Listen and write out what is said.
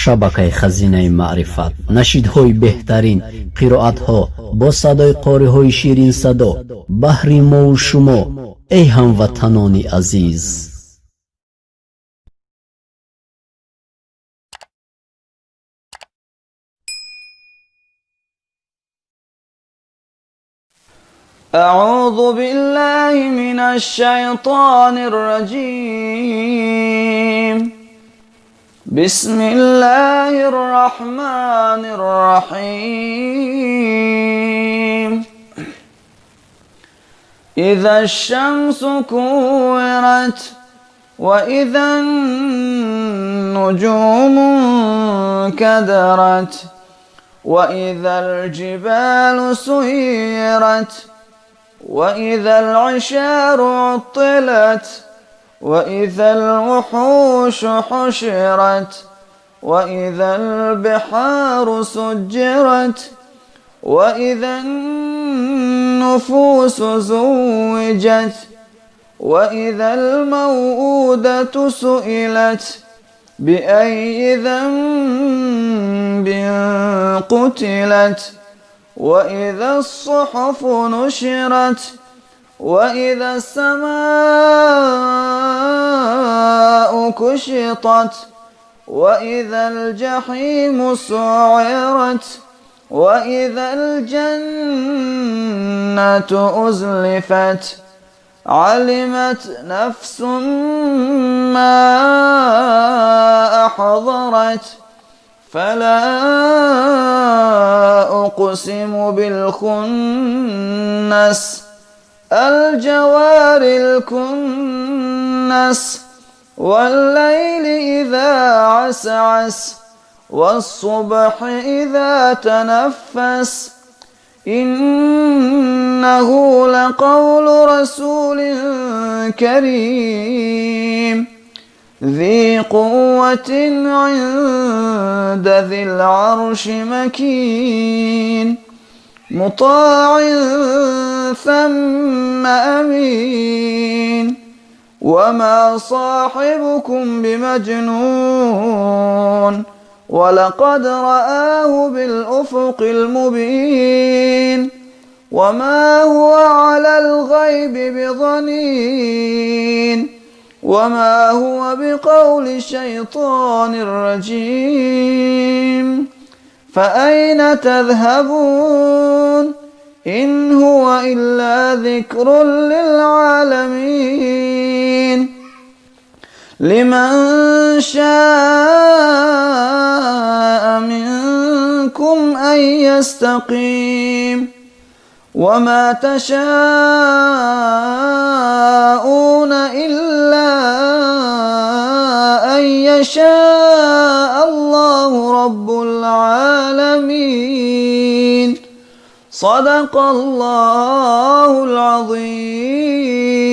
шабакаи хазинаи маърифат, нашидҳои беҳтарин, қироатҳо бо садои қориҳои ширинсадо баҳри мову шумо, эй ҳамватанони азиз. أعوذ بالله من الشيطان الرجيم. بسم الله الرحمن الرحيم. إذا الشمس كورت وإذا النجوم انكدرت وإذا الجبال سيرت وإذا العشار عطلت وإذا الوحوش حشرت وإذا البحار سجرت وإذا النفوس زوجت وإذا الموءودة سئلت بأي ذنب قتلت وإذا الصحف نشرت وإذا السماء كشطت وإذا الجحيم سعرت وإذا الجنة أزلفت علمت نفس ما أحضرت فلا أقسم بالخنس الجوار الكنس والليل إذا عسعس والصبح إذا تنفس إنه لقول رسول كريم ذي قوة عند ذي العرش مكين مطاع ثم أمين وما صاحبكم بمجنون ولقد رآه بالأفق المبين وما هو على الغيب بضنين وما هو بقول شيطان رجيم فأين تذهبون إن هو إلا ذكر للعالمين لمن شاء منكم أن يستقيم وما تشاءون إلا أن يشاء الله رب العالمين صدق الله العظيم.